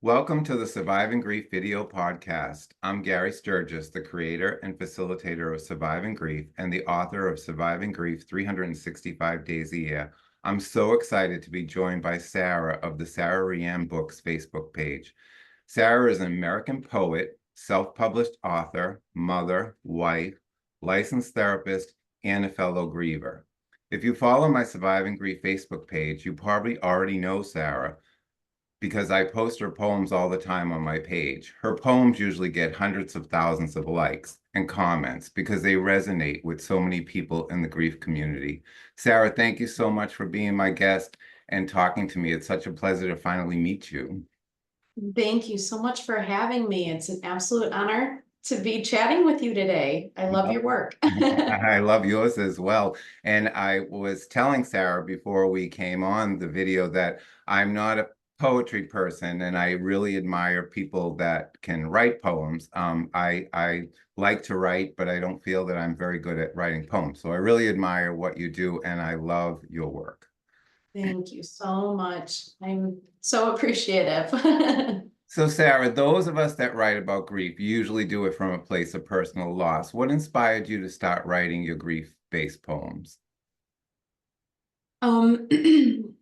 Welcome to the Surviving Grief video podcast. I'm Gary Sturgis, the creator and facilitator of Surviving Grief and the author of Surviving Grief 365 Days a Year. I'm so excited to be joined by Sara of the Sara Rian Books Facebook page. Sara is an American poet, self-published author, mother, wife, licensed therapist, and a fellow griever. If you follow my Surviving Grief Facebook page, you probably already know Sara, because I post her poems all the time on my page. Her poems usually get hundreds of thousands of likes and comments because they resonate with so many people in the grief community. Sara, thank you so much for being my guest and talking to me. It's such a pleasure to finally meet you. Thank you so much for having me. It's an absolute honor to be chatting with you today. I love your work. I love yours as well. And I was telling Sara before we came on the video that I'm not a poetry person, and I really admire people that can write poems. I like to write, but I don't feel that I'm very good at writing poems. So I really admire what you do, and I love your work. Thank you so much. I'm so appreciative. So Sara, those of us that write about grief usually do it from a place of personal loss. What inspired you to start writing your grief-based poems?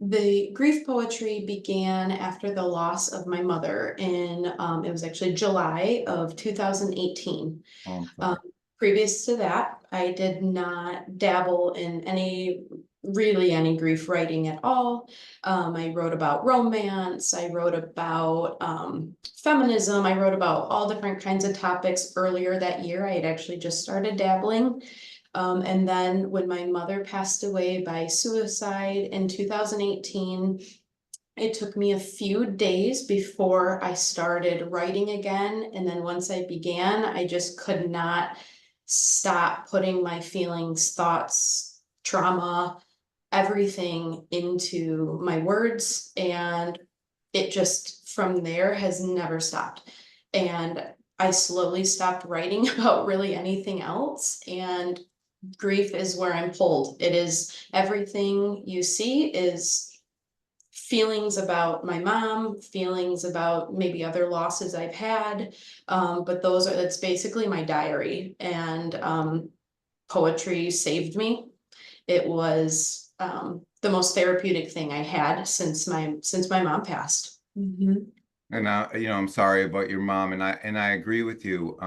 The grief poetry began after the loss of my mother in, it was actually July of 2018. Oh, I'm Um, sorry. Previous to that, I did not dabble in really any grief writing at all. I wrote about romance, I wrote about feminism, I wrote about all different kinds of topics earlier that year. I had actually just started dabbling. And then when my mother passed away by suicide in 2018, it took me a few days before I started writing again. And then once I began, I just could not stop putting my feelings, thoughts, trauma, everything into my words. And it just from there has never stopped. And I slowly stopped writing about really anything else. And grief is where I'm pulled. It is everything you see is feelings about my mom, feelings about maybe other losses I've had. But that's basically my diary. And poetry saved me. It was the most therapeutic thing I had since my mom passed. Mhm. And I'm sorry about your mom, and I agree with you.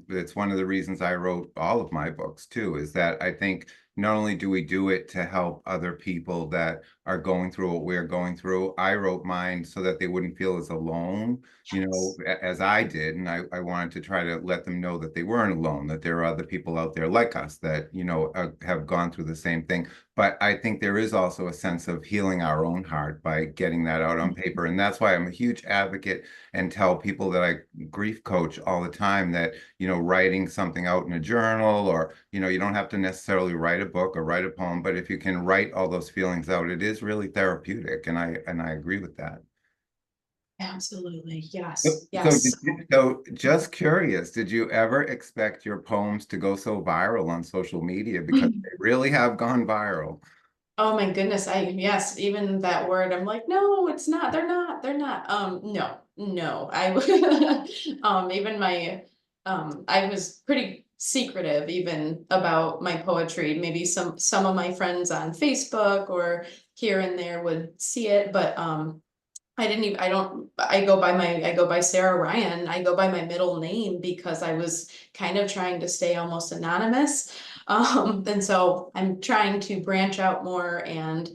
It's one of the reasons I wrote all of my books too, is that I think not only do we do it to help other people that are going through what we're going through, I wrote mine so that they wouldn't feel as alone, Yes. as I did. And I wanted to try to let them know that they weren't alone, that there are other people out there like us that, have gone through the same thing. But I think there is also a sense of healing our own heart by getting that out on paper. And that's why I'm a huge advocate and tell people that I grief coach all the time that, writing something out in a journal, or, you don't have to necessarily write a book or write a poem, but if you can write all those feelings out, it is really therapeutic. And I agree with that. Absolutely. So, Yes. so, Yes. did you, so just curious, did you ever expect your poems to go so viral on social media? Because they really have gone viral. Oh my goodness, yes, even that word, I'm like, no, it's not, they're not. No, no. Even I was pretty secretive even about my poetry. Maybe some of my friends on Facebook or here and there would see it, but I didn't even, I don't, I go by Sara Ryan. I go by my middle name because I was kind of trying to stay almost anonymous. And so I'm trying to branch out more and,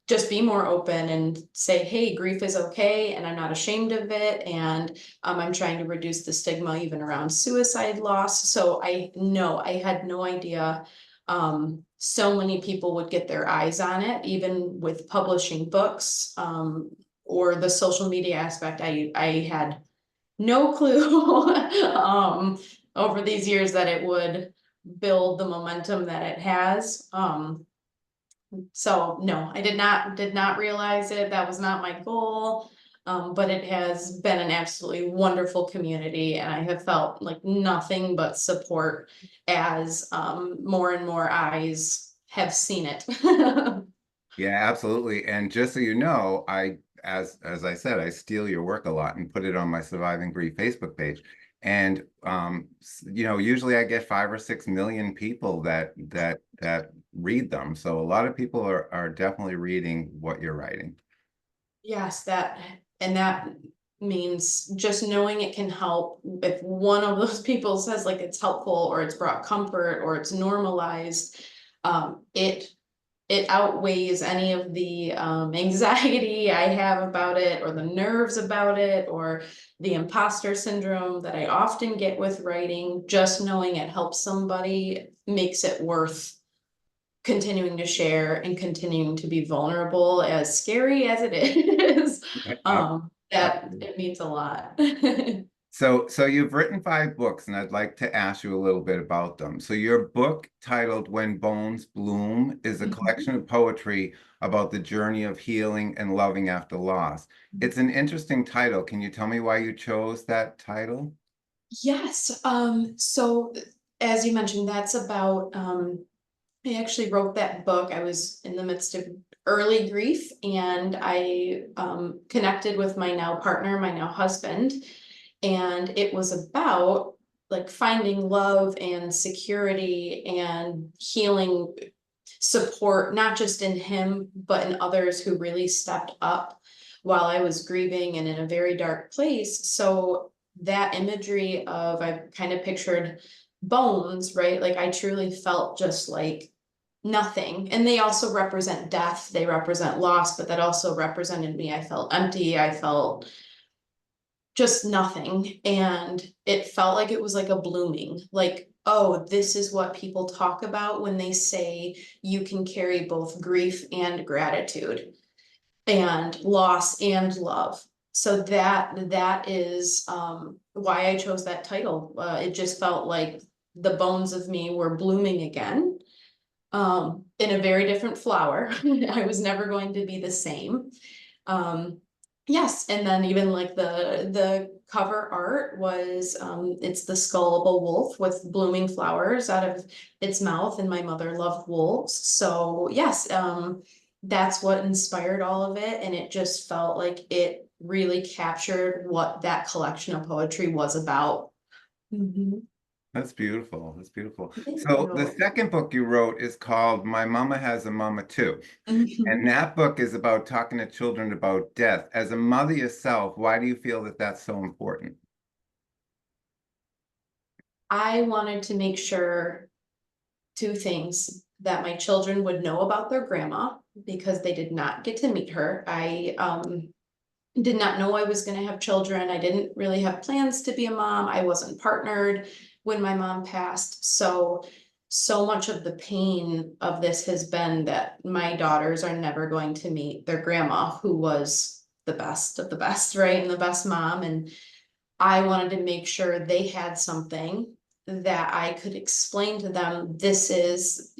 just be more open and say, hey, grief is okay. And I'm not ashamed of it. And I'm trying to reduce the stigma even around suicide loss. So I know I had no idea so many people would get their eyes on it, even with publishing books, or the social media aspect. I had no clue over these years that it would build the momentum that it has. So no, I did not realize it. That was not my goal. But it has been an absolutely wonderful community, and I have felt like nothing but support as more and more eyes have seen it. Yeah, absolutely. And just so you know, as I said, I steal your work a lot and put it on my Surviving Grief Facebook page. And usually I get 5 or 6 million people that read them. So a lot of people are definitely reading what you're writing. Yes, that means just knowing it can help. If one of those people says like it's helpful or it's brought comfort or it's normalized, it outweighs any of the anxiety I have about it, or the nerves about it, or the imposter syndrome that I often get with writing. Just knowing it helps somebody makes it worth continuing to share and continuing to be vulnerable, as scary as it is. Ab- That Absolutely. it means a lot. So you've written 5 books, and I'd like to ask you a little bit about them. So your book titled When Bones Bloom is a collection of poetry about the journey of healing and loving after loss. It's an interesting title. Can you tell me why you chose that title? Yes, so as you mentioned, that's about I actually wrote that book. I was in the midst of early grief, and I connected with my now partner, my now husband, and it was about like finding love and security and healing support, not just in him, but in others who really stepped up while I was grieving and in a very dark place. So that imagery of, I kind of pictured bones, right? Like I truly felt just like nothing. And they also represent death, they represent loss, but that also represented me. I felt empty, I felt just nothing. And it felt like it was like a blooming, like, oh, this is what people talk about when they say you can carry both grief and gratitude and loss and love. So that is why I chose that title. It just felt like the bones of me were blooming again, in a very different flower. I was never going to be the same. Um, yes, and then even like the cover art was it's the skull of a wolf with blooming flowers out of its mouth, and my mother loved wolves. So yes, that's what inspired all of it, and it just felt like it really captured what that collection of poetry was about. Mhm. That's beautiful. That's beautiful. Thank So the you. second book you wrote is called My Mama Has a Mama Too. And Mhm. that book is about talking to children about death. As a mother yourself, why do you feel that that's so important? I wanted to make sure two things: that my children would know about their grandma because they did not get to meet her. I did not know I was going to have children. I didn't really have plans to be a mom. I wasn't partnered when my mom passed. So much of the pain of this has been that my daughters are never going to meet their grandma, who was the best of the best, right? And the best mom. And I wanted to make sure they had something that I could explain to them. This is,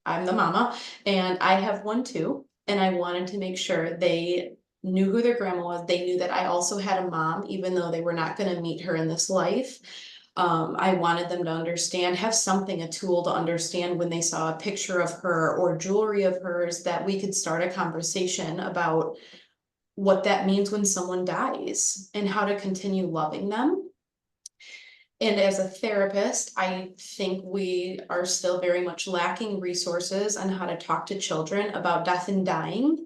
I'm the mama and I have one too. And I wanted to make sure they knew who their grandma was. They knew that I also had a mom, even though they were not going to meet her in this life. I wanted them to understand, have something, a tool to understand when they saw a picture of her or jewelry of hers, that we could start a conversation about what that means when someone dies and how to continue loving them. And as a therapist, I think we are still very much lacking resources on how to talk to children about death and dying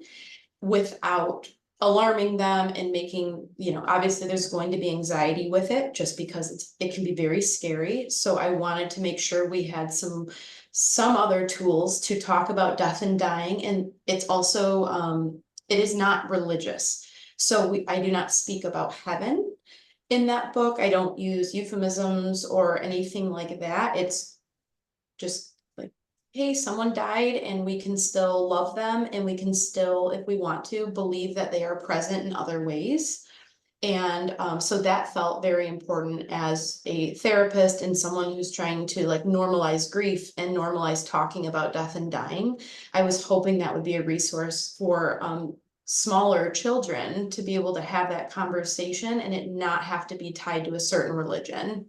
without alarming them and making, obviously there's going to be anxiety with it just because it can be very scary. So I wanted to make sure we had some other tools to talk about death and dying. And it's also it is not religious. So I do not speak about heaven in that book. I don't use euphemisms or anything like that. It's just like, hey, someone died and we can still love them, and we can still, if we want to, believe that they are present in other ways. And so that felt very important as a therapist and someone who's trying to like normalize grief and normalize talking about death and dying. I was hoping that would be a resource for smaller children to be able to have that conversation and it not have to be tied to a certain religion.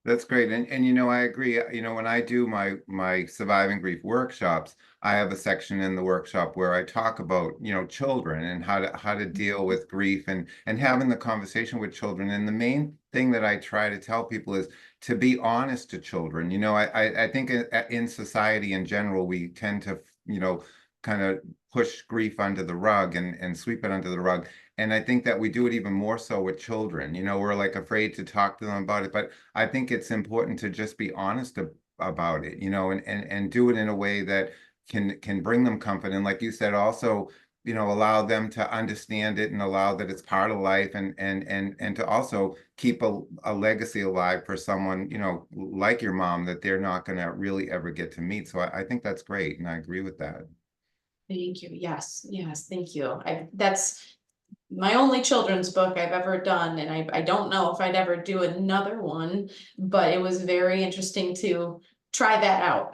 That's great. And you know, I agree. You know, when I do my surviving grief workshops, I have a section in the workshop where I talk about, you know, children and how to deal with grief and having the conversation with children. And the main thing that I try to tell people is to be honest to children. You know, I think in society in general, we tend to, you know, kind of push grief under the rug and sweep it under the rug. And I think that we do it even more so with children. You know, we're like afraid to talk to them about it, but I think it's important to just be honest about it, you know, and do it in a way that can bring them comfort. And like you said, also, you know, allow them to understand it and allow that it's part of life and to also keep a legacy alive for someone, you know, like your mom that they're not going to really ever get to meet. So I think that's great. And I agree with that. Thank you. Yes, yes, thank you. That's my only children's book I've ever done, and I don't know if I'd ever do another one, but it was very interesting to try that out.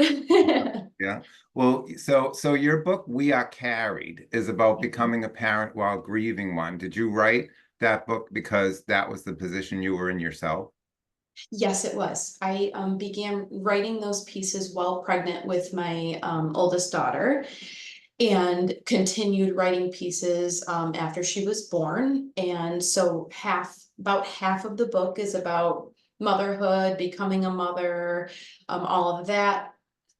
Yeah. Well, so your book, We Are Carried, is about becoming a parent while grieving one. Did you write that book because that was the position you were in yourself? Yes, it was. I began writing those pieces while pregnant with my oldest daughter and continued writing pieces after she was born. And so about half of the book is about motherhood, becoming a mother, all of that.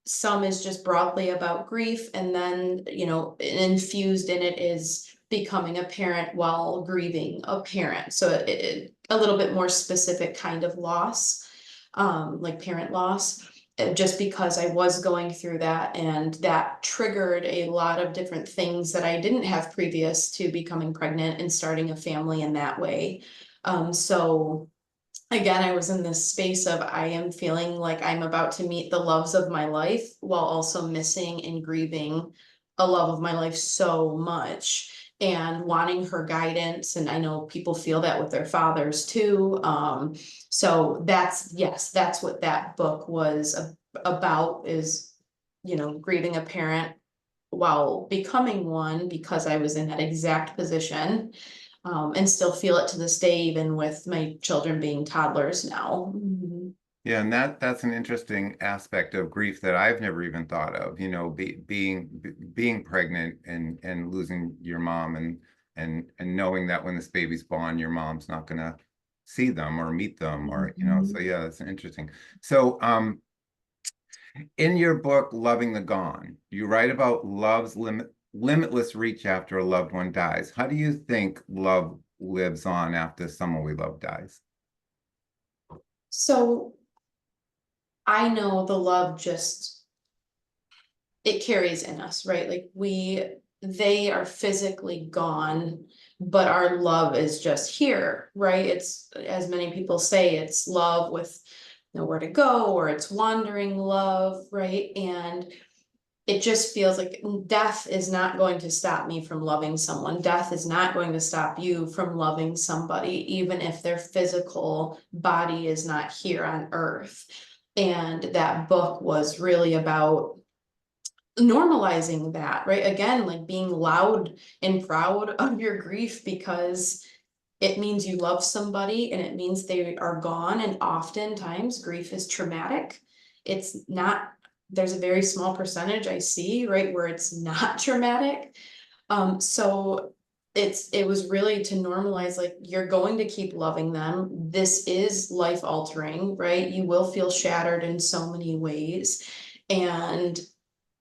Some is just broadly about grief, and then, you know, infused in it is becoming a parent while grieving a parent. So a little bit more specific kind of loss, like parent loss, just because I was going through that, and that triggered a lot of different things that I didn't have previous to becoming pregnant and starting a family in that way. So again, I was in this space of I am feeling like I'm about to meet the loves of my life while also missing and grieving a love of my life so much and wanting her guidance. And I know people feel that with their fathers too. So that's, yes, that's what that book was about, is, you know, grieving a parent while becoming one, because I was in that exact position, and still feel it to this day, even with my children being toddlers now. Mhm. Yeah, and that's an interesting aspect of grief that I've never even thought of, you know, being pregnant and losing your mom and knowing that when this baby's born, your mom's not gonna see them or meet them or, you know, so Mhm. yeah, that's interesting. So in your book, Loving the Gone, you write about love's limitless reach after a loved one dies. How do you think love lives on after someone we love dies? So I know the love just, it carries in us, right? Like they are physically gone, but our love is just here, right? It's, as many people say, it's love with nowhere to go, or it's wandering love, right? And it just feels like death is not going to stop me from loving someone. Death is not going to stop you from loving somebody, even if their physical body is not here on earth. And that book was really about normalizing that, right? Again, like being loud and proud of your grief, because it means you love somebody and it means they are gone. And oftentimes grief is traumatic. It's not, there's a very small percentage I see, right, where it's not traumatic. So it was really to normalize, like, you're going to keep loving them. This is life altering, right? You will feel shattered in so many ways. And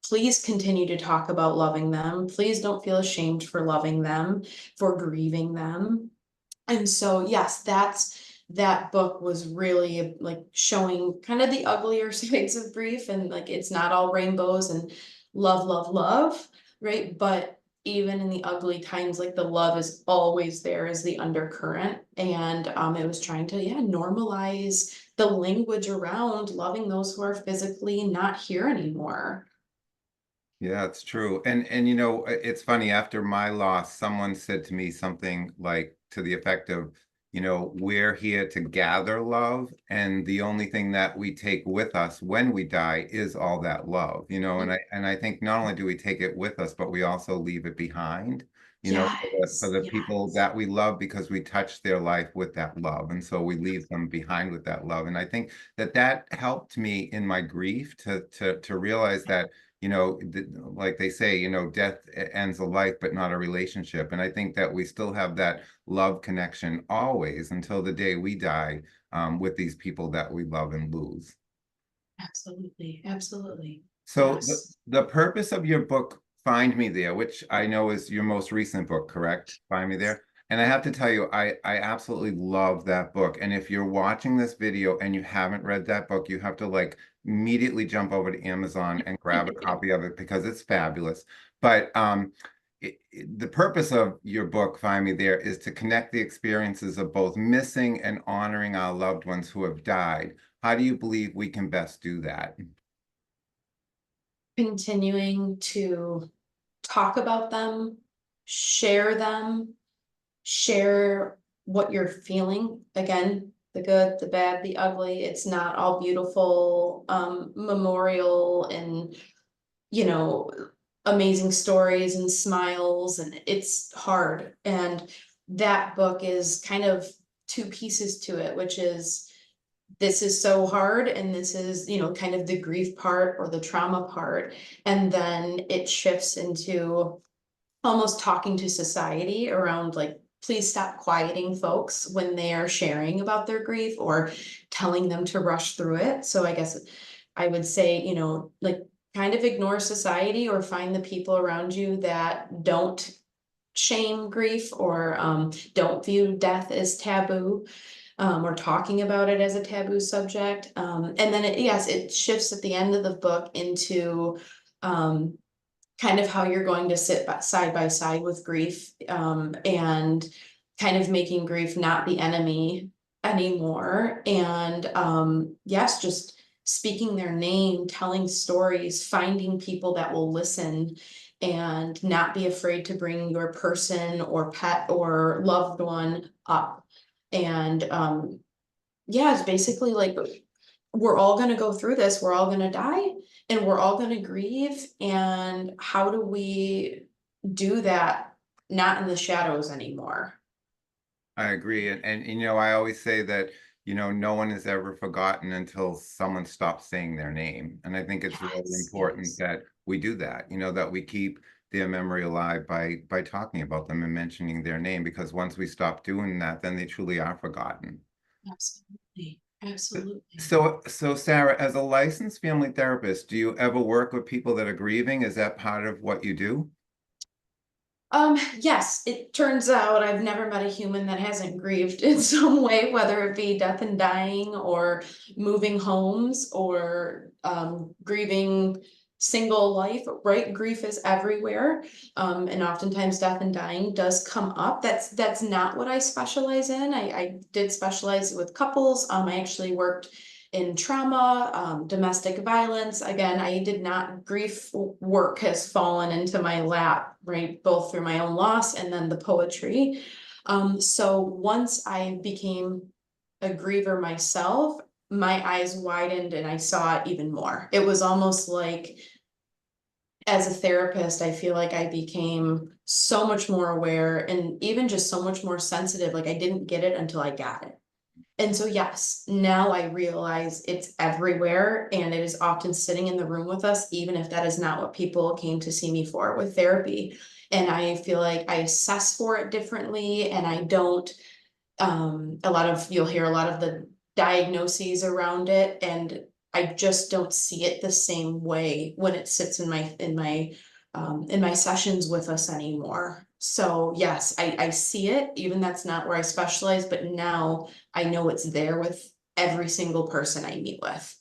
please continue to talk about loving them. Please don't feel ashamed for loving them, for grieving them. And so, yes, that book was really like showing kind of the uglier sides of grief, and like it's not all rainbows and love, love, love, right? But even in the ugly times, like the love is always there as the undercurrent. And it was trying to, yeah, normalize the language around loving those who are physically not here anymore. Yeah, it's true. And you know, it's funny, after my loss, someone said to me something like to the effect of, you know, we're here to gather love, and the only thing that we take with us when we die is all that love, you know, and I think not only do we take it with us, but we also leave it behind. for Yes, the people yes. that we love because we touched their life with that love. And so we leave them behind with that love. And I think that that helped me in my grief to realize that, like they say, death ends a life, but not a relationship. And I think that we still have that love connection always until the day we die, with these people that we love and lose. Absolutely, absolutely. So Yes. the purpose of your book, Find Me There, which I know is your most recent book, correct? Find Me There. And I have to tell you, I absolutely love that book. And if you're watching this video and you haven't read that book, you have to like immediately jump over to Amazon and grab a copy of it because it's fabulous. But the purpose of your book, Find Me There, is to connect the experiences of both missing and honoring our loved ones who have died. How do you believe we can best do that? Continuing to talk about them, share what you're feeling. Again, the good, the bad, the ugly. It's not all beautiful, memorial and, you know, amazing stories and smiles, and it's hard. And that book is kind of two pieces to it, which is this is so hard and this is, kind of the grief part or the trauma part. And then it shifts into almost talking to society around like, please stop quieting folks when they are sharing about their grief or telling them to rush through it. So I guess I would say, like, kind of ignore society or find the people around you that don't shame grief or don't view death as taboo, or talking about it as a taboo subject. And then yes, it shifts at the end of the book into um, kind of how you're going to sit side by side with grief, and kind of making grief not the enemy anymore. And yes, just speaking their name, telling stories, finding people that will listen and not be afraid to bring your person or pet or loved one up. And yeah, it's basically like we're all gonna go through this, we're all gonna die, and we're all gonna grieve, and how do we do that not in the shadows anymore? I agree. And I always say that, no one is ever forgotten until someone stops saying their name. And I think it's really Yes, important yes, that we do that, that we keep their memory alive by talking about them and mentioning their name, because once we stop doing that, then they truly are forgotten. absolutely, absolutely. So Sarah, as a licensed family therapist, do you ever work with people that are grieving? Is that part of what you do? Yes, it turns out I've never met a human that hasn't grieved in some way, whether it be death and dying or moving homes or grieving single life, right? Grief is everywhere. And oftentimes death and dying does come up. That's not what I specialize in. I did specialize with couples. I actually worked in trauma, domestic violence. Again, I did not, grief work has fallen into my lap, right? Both through my own loss and then the poetry. So once I became a griever myself, my eyes widened and I saw it even more. It was almost like, as a therapist, I feel like I became so much more aware and even just so much more sensitive. Like I didn't get it until I got it. And so, yes, now I realize it's everywhere and it is often sitting in the room with us, even if that is not what people came to see me for with therapy. And I feel like I assess for it differently and I don't, you'll hear a lot of the diagnoses around it. And I just don't see it the same way when it sits in my sessions with us anymore. So yes, I see it, even that's not where I specialize, but now I know it's there with every single person I meet with.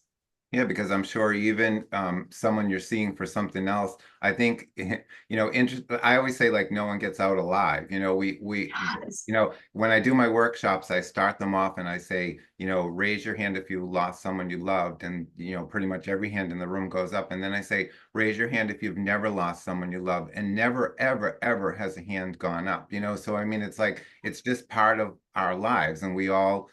Yeah, because I'm sure even someone you're seeing for something else, I think, I always say like no one gets out alive. Yes. When I do my workshops, I start them off and I say, raise your hand if you lost someone you loved, and pretty much every hand in the room goes up. And then I say, raise your hand if you've never lost someone you love, and never, ever, ever has a hand gone up. So I mean, it's like it's just part of our lives, and we all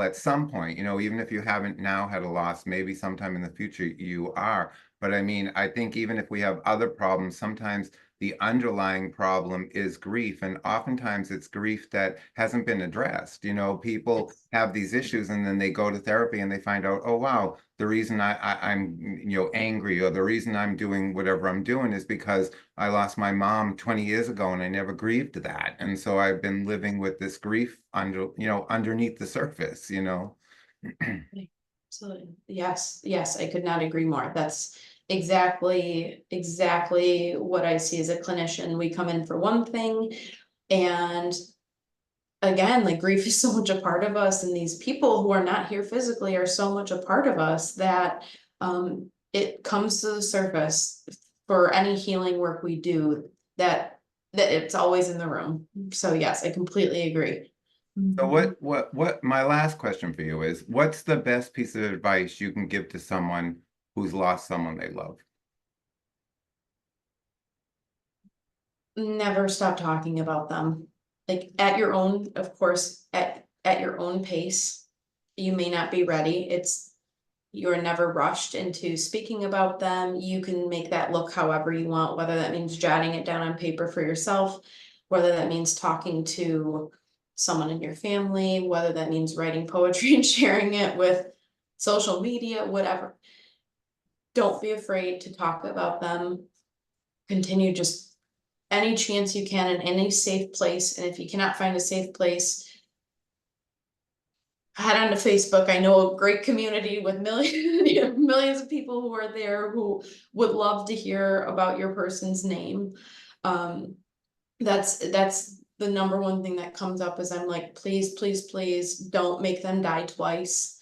at some point, even if you haven't now had a loss, maybe sometime in the future you are. But I mean, I think even if we have other problems, sometimes the underlying problem is grief. And oftentimes it's grief that hasn't been addressed. You know, people have these issues and then they go to therapy and they find out, oh, wow, the reason I'm, you know, angry, or the reason I'm doing whatever I'm doing is because I lost my mom 20 years ago and I never grieved that. And so I've been living with this grief under, you know, underneath the surface, you know. Absolutely. Yes, yes, I could not agree more. That's exactly what I see as a clinician. We come in for one thing, and again, like grief is so much a part of us, and these people who are not here physically are so much a part of us that it comes to the surface for any healing work we do, that it's always in the room. So yes, I completely agree. So Mhm. what my last question for you is, what's the best piece of advice you can give to someone who's lost someone they love? Never stop talking about them. Like at your own, of course, at your own pace. You may not be ready. You're never rushed into speaking about them. You can make that look however you want, whether that means jotting it down on paper for yourself, whether that means talking to someone in your family, whether that means writing poetry and sharing it with social media, whatever. Don't be afraid to talk about them. Continue just any chance you can in any safe place. And if you cannot find a safe place, head on to Facebook. I know a great community with millions, millions of people who are there who would love to hear about your person's name. Um, that's the number one thing that comes up is I'm like, please, please, please don't make them die twice,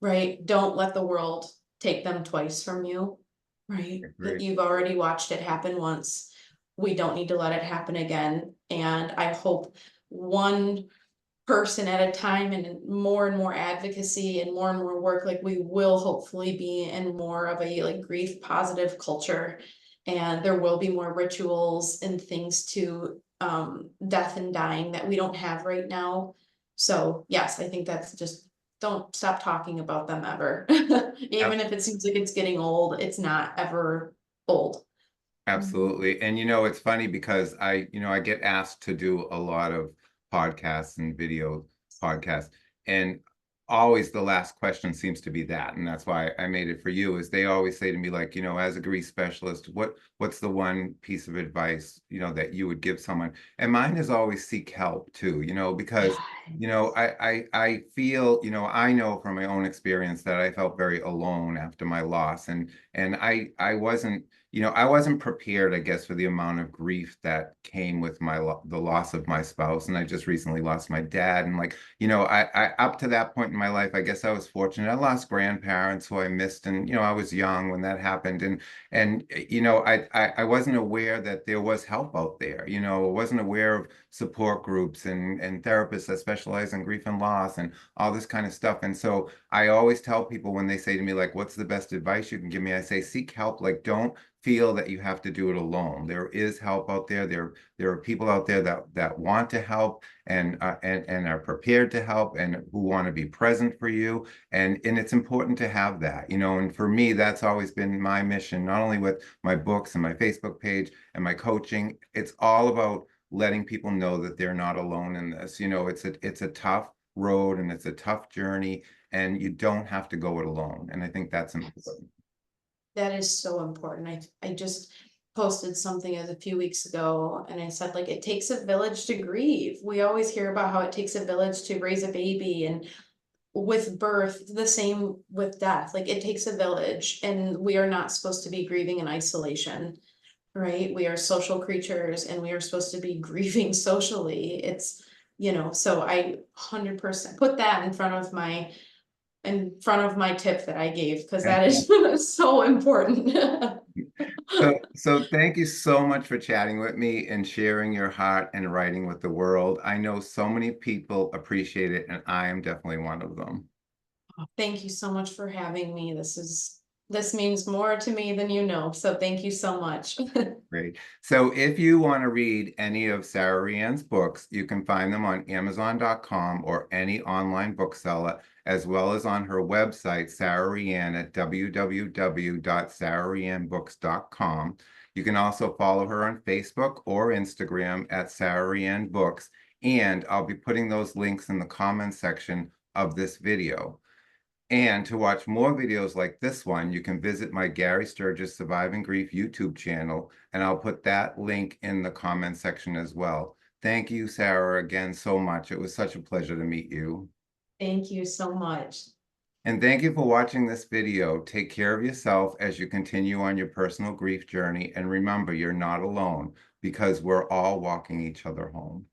right? Don't let the world take them twice from you, right? That Agreed. you've already watched it happen once. We don't need to let it happen again. And I hope one person at a time and more advocacy and more work, like we will hopefully be in more of a like grief positive culture, and there will be more rituals and things to death and dying that we don't have right now. So yes, I think that's just, don't stop talking about them ever. Even if it seems like it's getting old, it's not ever old. Absolutely. And you know, it's funny because you know, I get asked to do a lot of podcasts and video podcasts, and always the last question seems to be that. And that's why I made it for you, is they always say to me, like, you know, as a grief specialist, what's the one piece of advice, you know, that you would give someone? And mine is always seek help too, you know, because you know, I feel, you know, I know from my own experience that I felt very alone after my loss. And I wasn't, you know, I wasn't prepared, I guess, for the amount of grief that came with the loss of my spouse. And I just recently lost my dad. And like, you know, I up to that point in my life, I guess I was fortunate. I lost grandparents who I missed, and you know, I was young when that happened. And you know, I wasn't aware that there was help out there. You know, I wasn't aware of support groups and therapists that specialize in grief and loss and all this kind of stuff. And so I always tell people when they say to me, like, what's the best advice you can give me? I say, seek help. Like, don't feel that you have to do it alone. There is help out there. There are people out there that want to help and are prepared to help and who want to be present for you. And it's important to have that, you know. And for me, that's always been my mission, not only with my books and my Facebook page and my coaching. It's all about letting people know that they're not alone in this. You know, it's a tough road and it's a tough journey, and you don't have to go it alone. And I think that's important. That is so important. I just posted something as a few weeks ago and I said like it takes a village to grieve. We always hear about how it takes a village to raise a baby, and with birth, the same with death. Like it takes a village, and we are not supposed to be grieving in isolation, right? We are social creatures and we are supposed to be grieving socially. It's, so I 100% put that in front of my tip that I gave, because that is so important. So thank you so much for chatting with me and sharing your heart and writing with the world. I know so many people appreciate it, and I am definitely one of them. Thank you so much for having me. This means more to me than you know. So thank you so much. Great. So if you want to read any of Sara Rian's books, you can find them on Amazon.com or any online bookseller, as well as on her website, Sara Rian, at www.sararianbooks.com. You can also follow her on Facebook or Instagram at Sara Rian Books, and I'll be putting those links in the comments section of this video. And to watch more videos like this one, you can visit my Gary Sturgis Surviving Grief YouTube channel, and I'll put that link in the comment section as well. Thank you, Sara, again so much. It was such a pleasure to meet you. Thank you so much. And thank you for watching this video. Take care of yourself as you continue on your personal grief journey. And remember, you're not alone because we're all walking each other home.